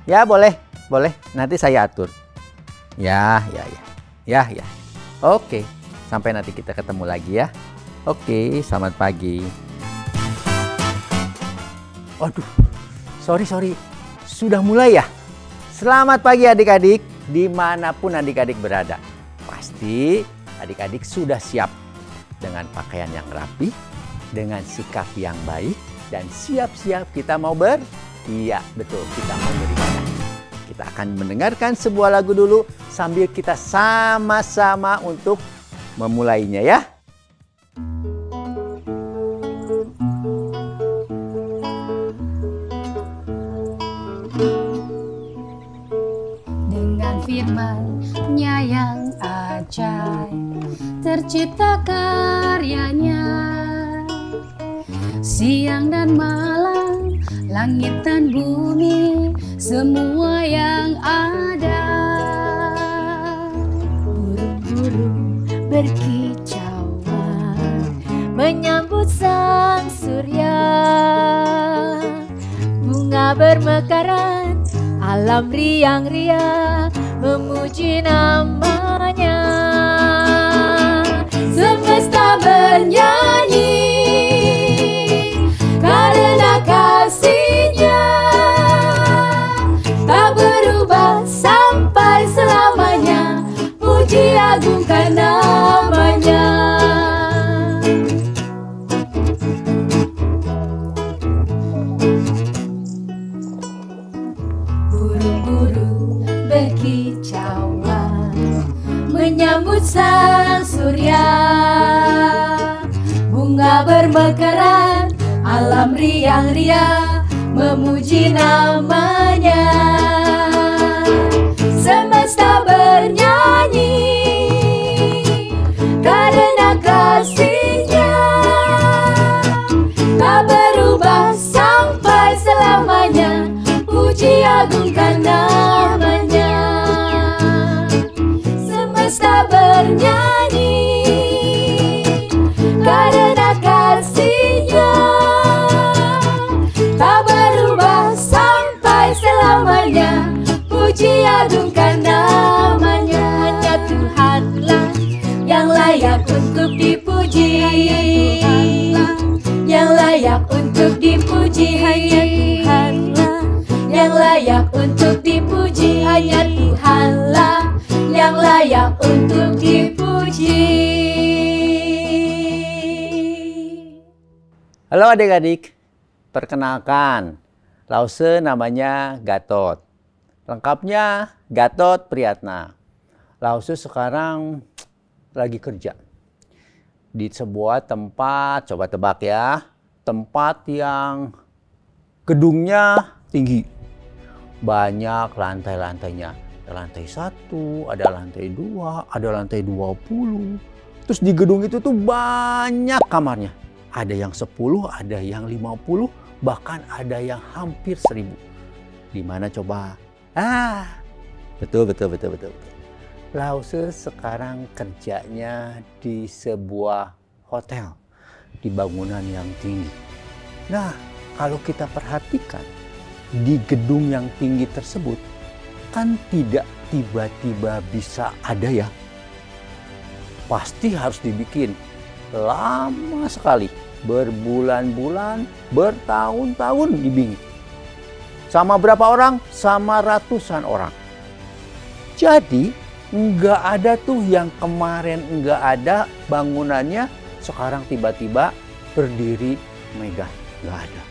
Ya, boleh. Boleh. Nanti saya atur. Ya. Oke. Sampai nanti kita ketemu lagi ya. Oke, selamat pagi. Aduh, sorry. Sudah mulai ya? Selamat pagi adik-adik, dimanapun adik-adik berada. Pasti adik-adik sudah siap dengan pakaian yang rapi, dengan sikap yang baik, dan siap-siap kita mau Iya, betul, kita mau beribadah. Kita akan mendengarkan sebuah lagu dulu sambil kita sama-sama untuk memulainya ya. Dengan firman-Nya yang ajaib, tercipta karyanya. Siang dan malam, langit dan bumi, semua yang ada. Burung-burung berkicauan menyambut sang surya. Bunga bermekaran, alam riang-riang memuji namanya. Semesta bernyanyi karena kasih-Nya tak berubah sampai selamanya. Puji agungkan namanya. Burung-burung berkicauan menyambut sang surya. Bunga bermekaran, alam riang-riang memuji namanya. Semesta bernyanyi karena kasih-Nya tak berubah sampai selamanya. Puji agungkan namanya. Semesta bernyanyi karena kasih-Nya tak berubah sampai selamanya. Puji agungkan namanya. Hanya Tuhanlah yang layak untuk dipuji, yang layak untuk dipuji. Hanya Tuhanlah yang layak untuk dipuji. Hanya Tuhanlah yang layak untuk dipuji. Halo adik-adik, perkenalkan, Lause namanya Gatot. Lengkapnya Gatot Priyatna. Lause sekarang lagi kerja di sebuah tempat, coba tebak ya, tempat yang gedungnya tinggi. Banyak lantai-lantainya. Ada lantai 1, ada lantai 2, ada lantai 20. Terus di gedung itu tuh banyak kamarnya. Ada yang 10, ada yang 50, bahkan ada yang hampir 1000. Di mana coba? Betul. Lause sekarang kerjanya di sebuah hotel di bangunan yang tinggi. Nah, kalau kita perhatikan di gedung yang tinggi tersebut kan tidak tiba-tiba bisa ada ya. Pasti harus dibikin lama sekali, berbulan-bulan, bertahun-tahun dibikin. Sama berapa orang? Sama ratusan orang. Jadi nggak ada tuh yang kemarin nggak ada bangunannya, sekarang tiba-tiba berdiri megah. Nggak ada.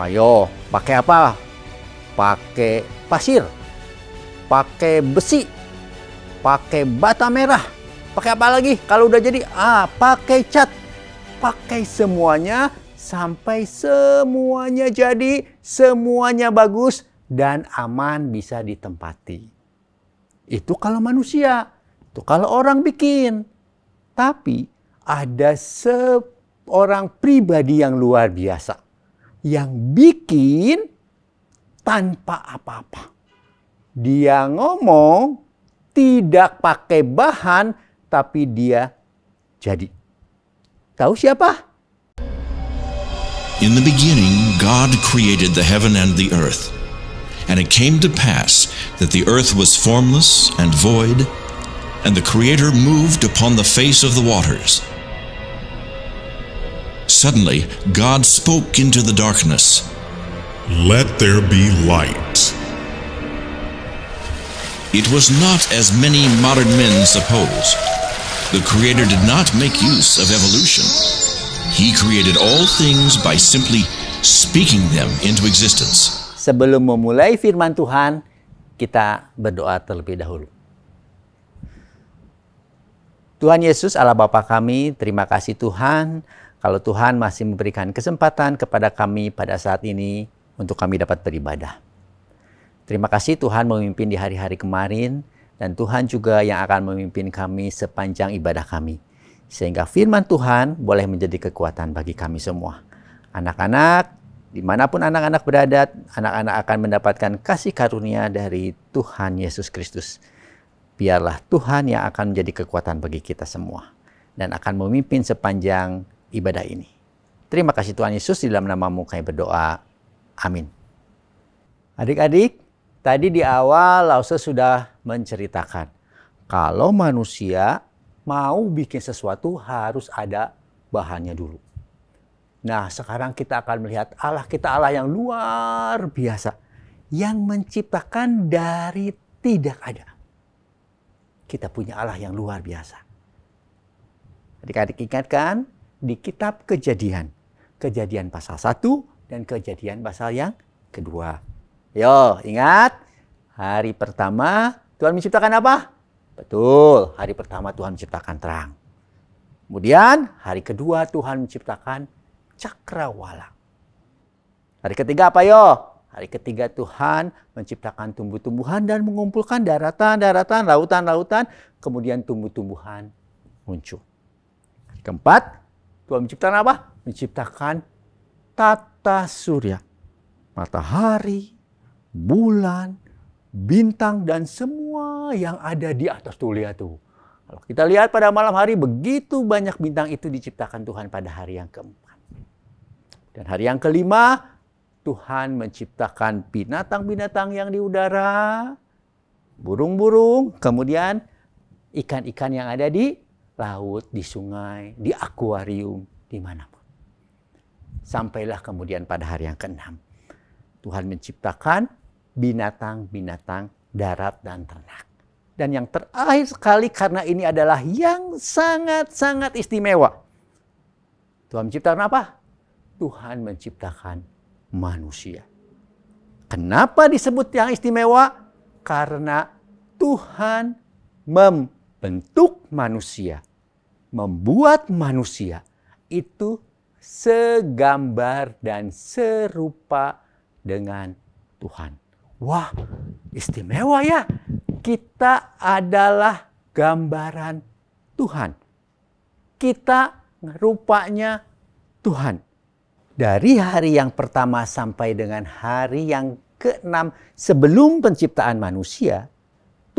Ayo, pakai apa? Pakai pasir, pakai besi, pakai bata merah, pakai apa lagi? Kalau udah jadi, pakai cat, pakai semuanya sampai semuanya jadi, semuanya bagus dan aman bisa ditempati. Itu kalau manusia, itu kalau orang bikin. Tapi ada seorang pribadi yang luar biasa yang bikin tanpa apa-apa. Dia ngomong tidak pakai bahan, tapi dia jadi. Tahu siapa? In the beginning, God created the heaven and the earth. And it came to pass that the earth was formless and void, and the Creator moved upon the face of the waters. Suddenly, God spoke into the darkness, "Let there be light." It was not as many modern men suppose. The Creator did not make use of evolution. He created all things by simply speaking them into existence. Sebelum memulai firman Tuhan, kita berdoa terlebih dahulu. Tuhan Yesus, Allah Bapa kami, terima kasih Tuhan, kalau Tuhan masih memberikan kesempatan kepada kami pada saat ini untuk kami dapat beribadah. Terima kasih Tuhan memimpin di hari-hari kemarin, dan Tuhan juga yang akan memimpin kami sepanjang ibadah kami. Sehingga firman Tuhan boleh menjadi kekuatan bagi kami semua. Anak-anak, dimanapun anak-anak berada, anak-anak akan mendapatkan kasih karunia dari Tuhan Yesus Kristus. Biarlah Tuhan yang akan menjadi kekuatan bagi kita semua dan akan memimpin sepanjang ibadah ini. Terima kasih Tuhan Yesus, di dalam nama-Mu kami berdoa. Amin. Adik-adik, tadi di awal Lause sudah menceritakan kalau manusia mau bikin sesuatu harus ada bahannya dulu. Nah, sekarang kita akan melihat Allah kita, Allah yang luar biasa, yang menciptakan dari tidak ada. Kita punya Allah yang luar biasa. Adik-adik ingatkan di kitab Kejadian. Kejadian pasal 1 dan Kejadian pasal yang kedua. Yo, ingat. Hari pertama Tuhan menciptakan apa? Betul, hari pertama Tuhan menciptakan terang. Kemudian hari kedua Tuhan menciptakan cakrawala. Hari ketiga apa yo? Hari ketiga Tuhan menciptakan tumbuh-tumbuhan dan mengumpulkan daratan-daratan, lautan-lautan, kemudian tumbuh-tumbuhan muncul. Hari keempat Tuhan menciptakan apa? Menciptakan tata surya, matahari, bulan, bintang, dan semua yang ada di atas tuh, lihat tuh. Kalau kita lihat pada malam hari, begitu banyak bintang itu diciptakan Tuhan pada hari yang keempat. Dan hari yang kelima, Tuhan menciptakan binatang-binatang yang di udara, burung-burung, kemudian ikan-ikan yang ada di laut, di sungai, di akuarium, dimanapun. Sampailah kemudian pada hari yang keenam, Tuhan menciptakan binatang-binatang darat dan ternak. Dan yang terakhir sekali, karena ini adalah yang sangat-sangat istimewa, Tuhan menciptakan apa? Tuhan menciptakan manusia. Kenapa disebut yang istimewa? Karena Tuhan membentuk manusia, membuat manusia itu segambar dan serupa dengan Tuhan. Wah, istimewa ya. Kita adalah gambaran Tuhan. Kita rupanya Tuhan. Dari hari yang pertama sampai dengan hari yang keenam sebelum penciptaan manusia,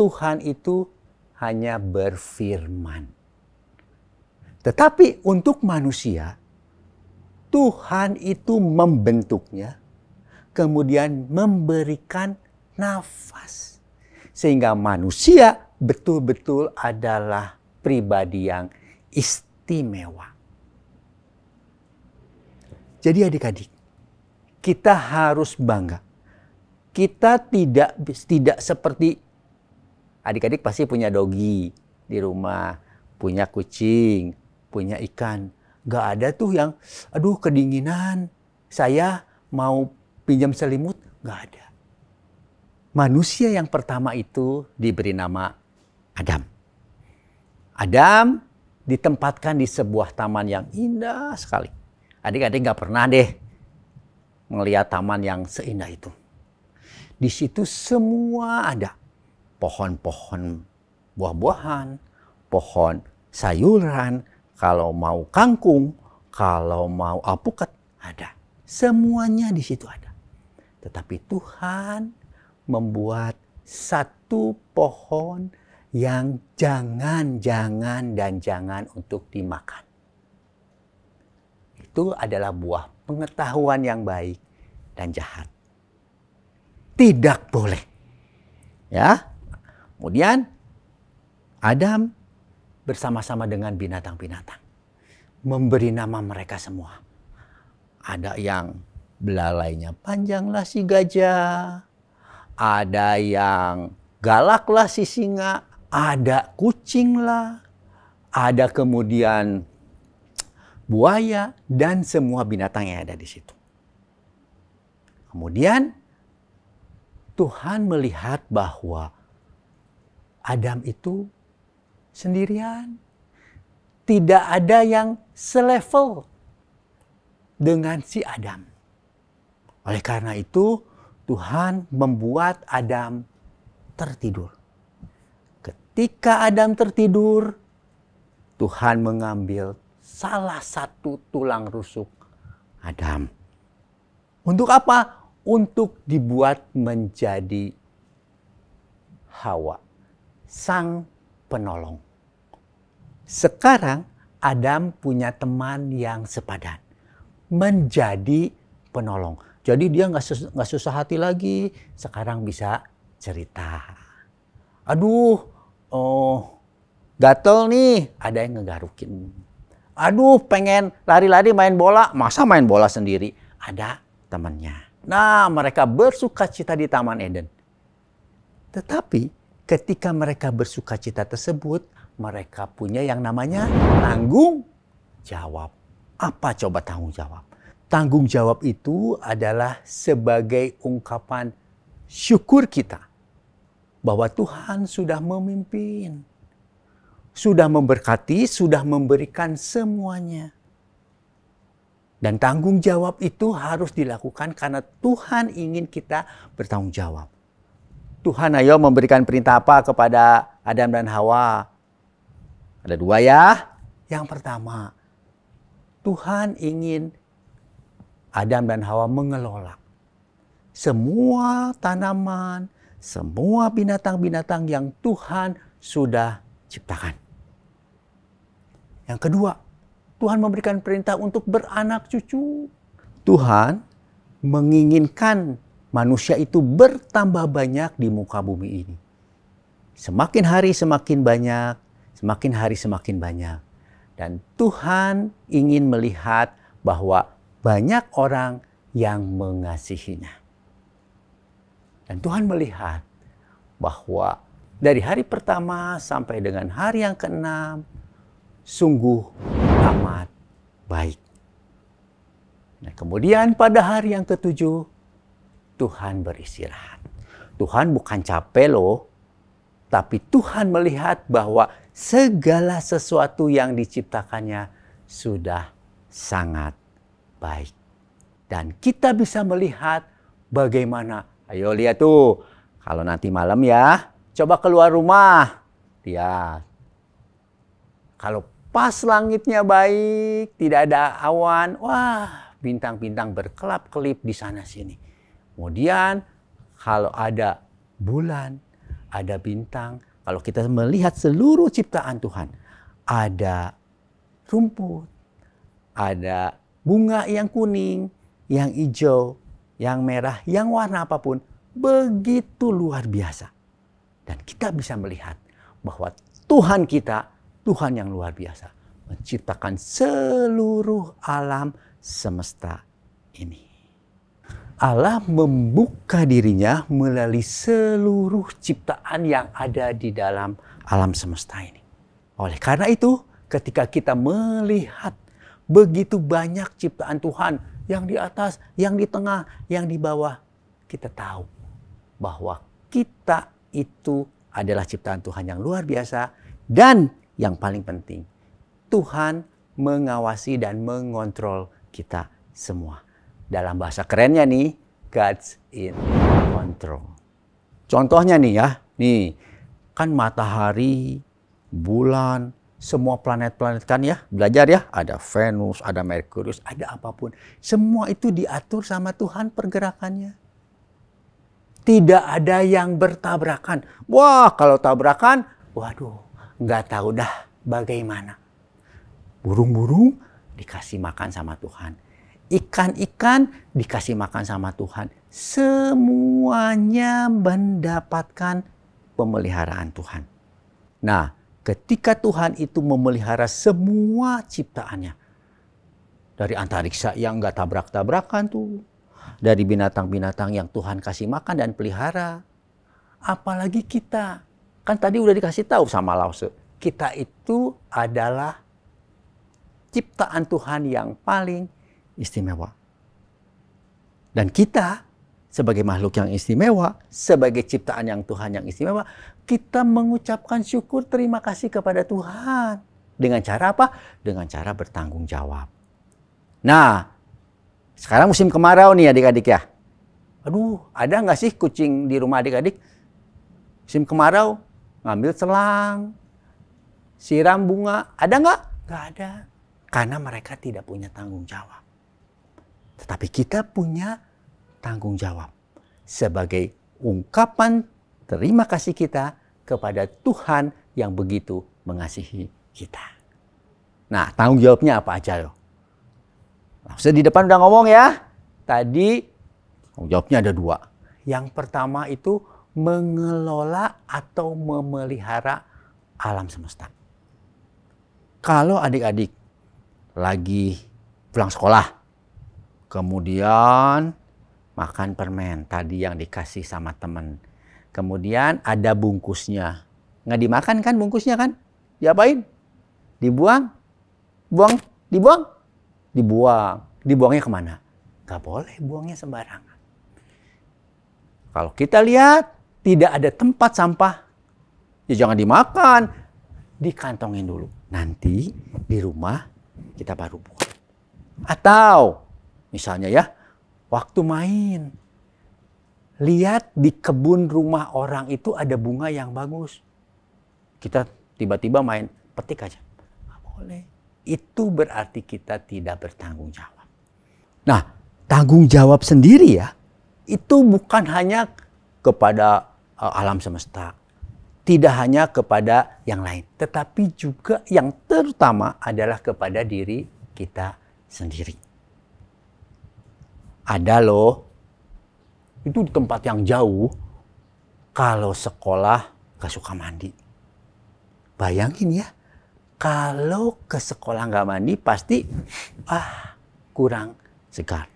Tuhan itu hanya berfirman. Tetapi untuk manusia, Tuhan itu membentuknya, kemudian memberikan nafas. Sehingga manusia betul-betul adalah pribadi yang istimewa. Jadi adik-adik, kita harus bangga. Kita tidak seperti adik-adik pasti punya dogi di rumah, punya kucing, punya ikan. Gak ada tuh yang, aduh kedinginan, saya mau pinjam selimut. Gak ada. Manusia yang pertama itu diberi nama Adam. Adam ditempatkan di sebuah taman yang indah sekali. Adik-adik gak pernah deh melihat taman yang seindah itu. Di situ semua ada. Pohon-pohon buah-buahan, pohon sayuran, kalau mau kangkung, kalau mau alpukat, ada. Semuanya di situ ada. Tetapi Tuhan membuat satu pohon yang jangan untuk dimakan. Itu adalah buah pengetahuan yang baik dan jahat. Tidak boleh. Ya. Kemudian Adam bersama-sama dengan binatang-binatang memberi nama mereka semua. Ada yang belalainya panjanglah si gajah, ada yang galaklah si singa, ada kucing lah, ada kemudian buaya dan semua binatang yang ada di situ. Kemudian Tuhan melihat bahwa Adam itu sendirian. Tidak ada yang selevel dengan si Adam. Oleh karena itu, Tuhan membuat Adam tertidur. Ketika Adam tertidur, Tuhan mengambil salah satu tulang rusuk Adam. Untuk apa? Untuk dibuat menjadi Hawa, sang penolong. Sekarang Adam punya teman yang sepadan, menjadi penolong. Jadi dia nggak susah hati lagi. Sekarang bisa cerita. Aduh, gatel nih, ada yang ngegarukin. Aduh, pengen lari-lari main bola, masa main bola sendiri? Ada temannya. Nah, mereka bersukacita di Taman Eden. Tetapi ketika mereka bersukacita tersebut, mereka punya yang namanya tanggung jawab. Apa coba tanggung jawab? Tanggung jawab itu adalah sebagai ungkapan syukur kita bahwa Tuhan sudah memimpin, sudah memberkati, sudah memberikan semuanya. Dan tanggung jawab itu harus dilakukan karena Tuhan ingin kita bertanggung jawab. Tuhan ayo memberikan perintah apa kepada Adam dan Hawa? Ada dua ya. Yang pertama, Tuhan ingin Adam dan Hawa mengelola semua tanaman, semua binatang-binatang yang Tuhan sudah ciptakan. Yang kedua, Tuhan memberikan perintah untuk beranak cucu. Tuhan menginginkan manusia itu bertambah banyak di muka bumi ini. Semakin hari semakin banyak, semakin hari semakin banyak. Dan Tuhan ingin melihat bahwa banyak orang yang mengasihinya. Dan Tuhan melihat bahwa dari hari pertama sampai dengan hari yang ke-6, sungguh amat baik. Nah, kemudian pada hari yang ke-7, Tuhan beristirahat. Tuhan bukan capek loh, tapi Tuhan melihat bahwa segala sesuatu yang diciptakannya sudah sangat baik. Dan kita bisa melihat bagaimana, ayo lihat tuh, kalau nanti malam ya, coba keluar rumah. Lihat. Kalau pas langitnya baik, tidak ada awan, wah, bintang-bintang berkelap-kelip di sana-sini. Kemudian kalau ada bulan, ada bintang, kalau kita melihat seluruh ciptaan Tuhan, ada rumput, ada bunga yang kuning, yang hijau, yang merah, yang warna apapun, begitu luar biasa. Dan kita bisa melihat bahwa Tuhan kita, Tuhan yang luar biasa, menciptakan seluruh alam semesta ini. Allah membuka dirinya melalui seluruh ciptaan yang ada di dalam alam semesta ini. Oleh karena itu, ketika kita melihat begitu banyak ciptaan Tuhan yang di atas, yang di tengah, yang di bawah, kita tahu bahwa kita itu adalah ciptaan Tuhan yang luar biasa. Dan yang paling penting, Tuhan mengawasi dan mengontrol kita semua. Dalam bahasa kerennya nih, God's in control. Contohnya nih ya, nih kan matahari, bulan, semua planet-planet kan ya, belajar ya, ada Venus, ada Merkurius, ada apapun. Semua itu diatur sama Tuhan pergerakannya. Tidak ada yang bertabrakan. Wah, kalau tabrakan, waduh, nggak tahu dah bagaimana. Burung-burung dikasih makan sama Tuhan. ikan-ikan dikasih makan sama Tuhan. Semuanya mendapatkan pemeliharaan Tuhan. Nah, ketika Tuhan itu memelihara semua ciptaannya, dari antariksa yang nggak tabrak-tabrakan tuh, dari binatang-binatang yang Tuhan kasih makan dan pelihara, apalagi kita. Kan tadi udah dikasih tahu sama Lause, kita itu adalah ciptaan Tuhan yang paling istimewa. Dan kita sebagai makhluk yang istimewa, sebagai ciptaan yang Tuhan yang istimewa, kita mengucapkan syukur terima kasih kepada Tuhan. Dengan cara apa? Dengan cara bertanggung jawab. Nah, sekarang musim kemarau nih adik-adik ya. Aduh, ada nggak sih kucing di rumah adik-adik? Musim kemarau, ngambil selang, siram bunga, ada nggak? Nggak ada. Karena mereka tidak punya tanggung jawab. Tetapi kita punya tanggung jawab. Sebagai ungkapan terima kasih kita kepada Tuhan yang begitu mengasihi kita. Nah, tanggung jawabnya apa aja loh? Saya di depan udah ngomong ya. Tadi tanggung jawabnya ada 2. Yang pertama itu mengelola atau memelihara alam semesta. Kalau adik-adik lagi pulang sekolah, kemudian makan permen tadi yang dikasih sama temen, kemudian ada bungkusnya, nggak dimakan kan bungkusnya kan? Diapain? Dibuang? Dibuang? Dibuangnya kemana? Nggak boleh buangnya sembarangan. Kalau kita lihat tidak ada tempat sampah, ya jangan dimakan, dikantongin dulu. Nanti di rumah kita baru buang. Atau misalnya ya, waktu main, lihat di kebun rumah orang itu ada bunga yang bagus. Kita tiba-tiba main petik aja. Nggak boleh. Itu berarti kita tidak bertanggung jawab. Nah, tanggung jawab sendiri ya, itu bukan hanya kepada alam semesta. Tidak hanya kepada yang lain. Tetapi juga yang terutama adalah kepada diri kita sendiri. Ada loh, itu di tempat yang jauh, kalau sekolah gak suka mandi. Bayangin ya, kalau ke sekolah gak mandi pasti kurang segar,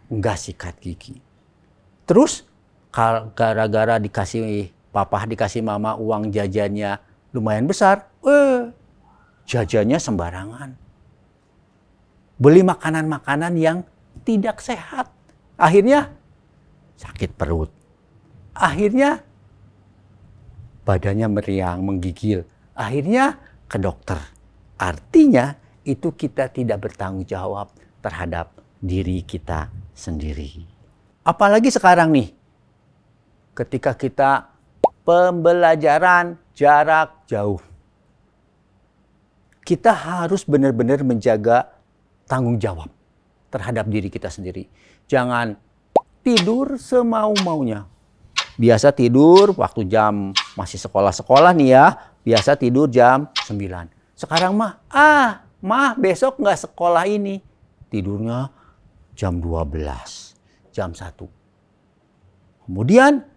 nggak sikat gigi. Terus gara-gara dikasih papa, dikasih mama uang jajannya lumayan besar, jajannya sembarangan. Beli makanan-makanan yang tidak sehat. Akhirnya sakit perut. Akhirnya badannya meriang, menggigil. Akhirnya ke dokter. Artinya itu kita tidak bertanggung jawab terhadap diri kita sendiri. Apalagi sekarang nih, ketika kita pembelajaran jarak jauh. Kita harus benar-benar menjaga tanggung jawab terhadap diri kita sendiri. Jangan tidur semau-maunya. Biasa tidur waktu jam masih sekolah-sekolah nih ya. Biasa tidur jam 9. Sekarang mah besok nggak sekolah ini. Tidurnya jam 12, jam 1. Kemudian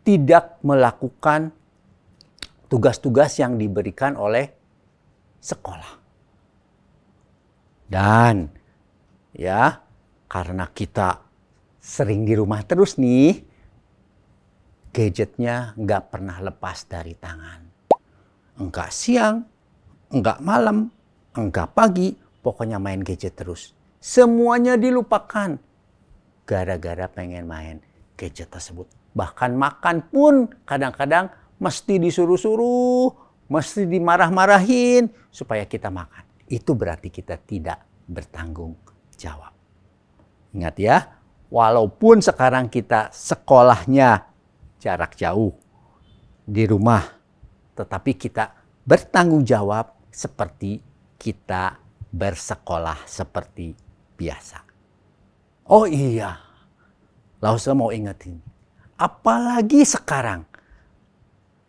tidak melakukan tugas-tugas yang diberikan oleh sekolah. Dan ya, karena kita sering di rumah terus nih, gadgetnya nggak pernah lepas dari tangan. Enggak siang, enggak malam, enggak pagi, pokoknya main gadget terus. Semuanya dilupakan gara-gara pengen main gadget tersebut. Bahkan makan pun kadang-kadang mesti disuruh-suruh, mesti dimarah-marahin supaya kita makan. Itu berarti kita tidak bertanggung jawab. Ingat ya, walaupun sekarang kita sekolahnya jarak jauh di rumah, tetapi kita bertanggung jawab seperti kita bersekolah seperti biasa. Oh iya, Lause mau ingetin. Apalagi sekarang,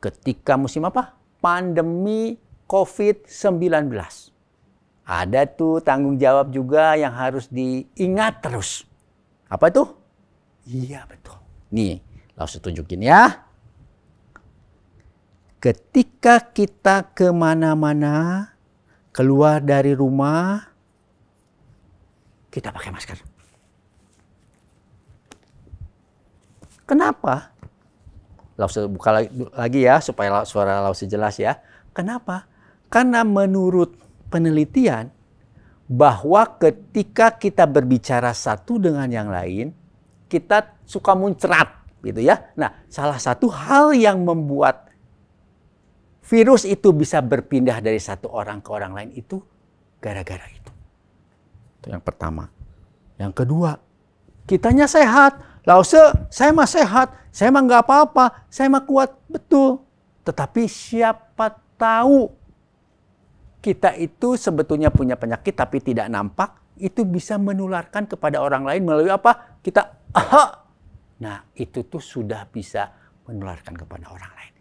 ketika musim apa? Pandemi COVID-19. ada tuh tanggung jawab juga yang harus diingat terus. Apa tuh? Iya betul. Nih, langsung tunjukin ya. Ketika kita kemana-mana, keluar dari rumah, kita pakai masker. Kenapa? Lause buka lagi ya supaya suara Lause jelas ya. Kenapa? Karena menurut penelitian bahwa ketika kita berbicara satu dengan yang lain, kita suka muncrat gitu ya. Nah, salah satu hal yang membuat virus itu bisa berpindah dari satu orang ke orang lain itu gara-gara itu. Itu yang pertama. Yang kedua, kitanya sehat. Lause, saya mah sehat. Saya mah nggak apa-apa. Saya mah kuat. Betul. Tetapi siapa tahu kita itu sebetulnya punya penyakit tapi tidak nampak. Itu bisa menularkan kepada orang lain melalui apa? Kita, nah itu tuh sudah bisa menularkan kepada orang lain.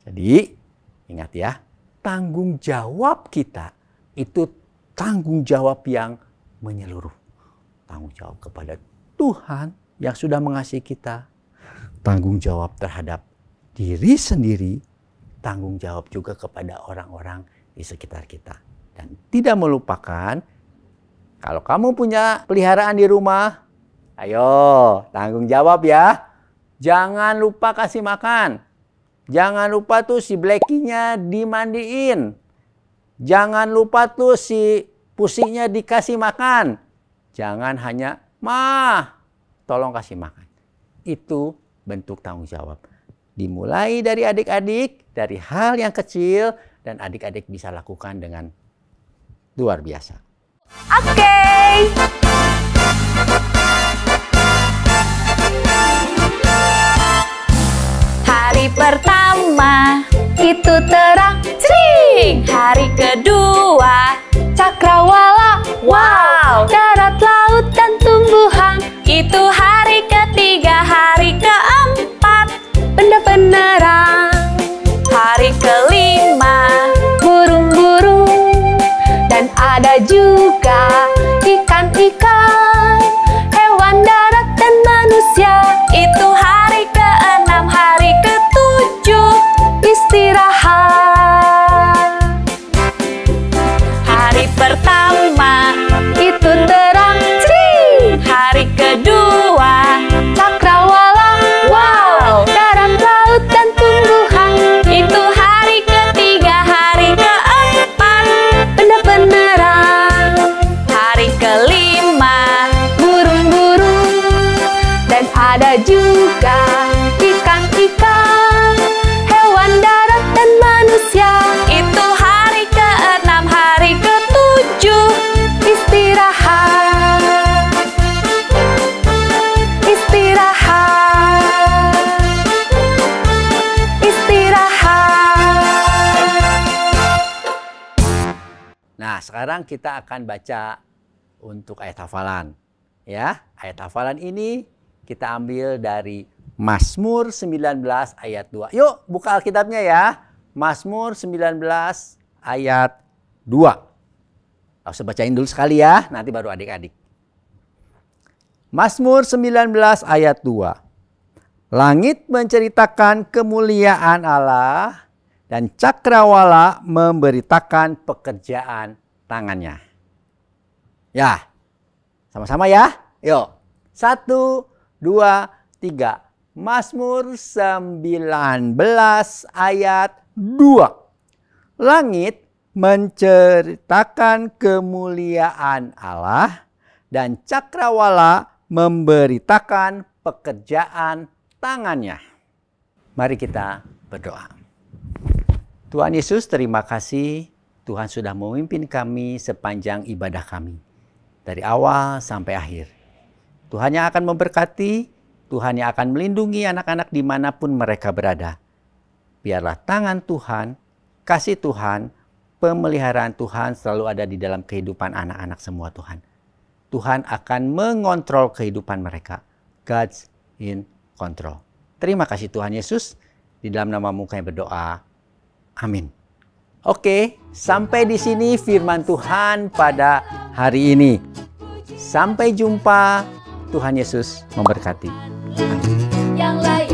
Jadi, ingat ya, tanggung jawab kita itu tanggung jawab yang menyeluruh. Tanggung jawab kepada Tuhan yang sudah mengasihi kita. Tanggung jawab terhadap diri sendiri. Tanggung jawab juga kepada orang-orang di sekitar kita. Dan tidak melupakan, kalau kamu punya peliharaan di rumah, ayo tanggung jawab ya. Jangan lupa kasih makan. Jangan lupa tuh si Blackie-nya dimandiin. Jangan lupa tuh si Pusinya dikasih makan. Jangan hanya, "Mah, tolong kasih makan." Itu bentuk tanggung jawab. Dimulai dari adik-adik, dari hal yang kecil, dan adik-adik bisa lakukan dengan luar biasa. Oke. Hari pertama itu terang cering. Hari kedua cakrawala. Wow. Darat, laut, dan tumbuhan. Itu hari ketiga. Hari keempat benda penerang. Hari kelima burung-burung. Dan ada juga ikan-ikan, hewan darat dan manusia. Itu hari keenam. Hari ketujuh istirahat. Hari pertama itu terang cering. Hari kedua cakrawala. Wow. Darat, laut, dan tumbuhan. Itu hari ketiga. Hari keempat benda penerang. Hari kelima burung-burung. Dan ada juga ikan-ikan, hewan darat dan manusia. Itu hari keenam. Hari ketujuh istirahat. Istirahat. Istirahat. Nah, sekarang kita akan baca untuk ayat hafalan. Ya, ayat hafalan ini kita ambil dari Mazmur 19 ayat 2. Yuk, buka Alkitabnya ya. Mazmur 19 ayat 2. Langsung bacain dulu sekali ya, nanti baru adik-adik. Mazmur 19 ayat 2. Langit menceritakan kemuliaan Allah dan cakrawala memberitakan pekerjaan tangannya. Ya, sama-sama ya. Yuk, 1, 2, 3. Mazmur 19 ayat 2. Langit menceritakan kemuliaan Allah dan cakrawala memberitakan pekerjaan tangannya. Mari kita berdoa. Tuhan Yesus, terima kasih Tuhan sudah memimpin kami sepanjang ibadah kami. Dari awal sampai akhir. Tuhan yang akan memberkati, Tuhan yang akan melindungi anak-anak dimanapun mereka berada. Biarlah tangan Tuhan, kasih Tuhan, pemeliharaan Tuhan selalu ada di dalam kehidupan anak-anak semua Tuhan. Tuhan akan mengontrol kehidupan mereka. God's in control. Terima kasih Tuhan Yesus. Di dalam nama-Mu kami berdoa. Amin. Oke, sampai di sini firman Tuhan pada hari ini. Sampai jumpa. Tuhan Yesus memberkati. Yang lain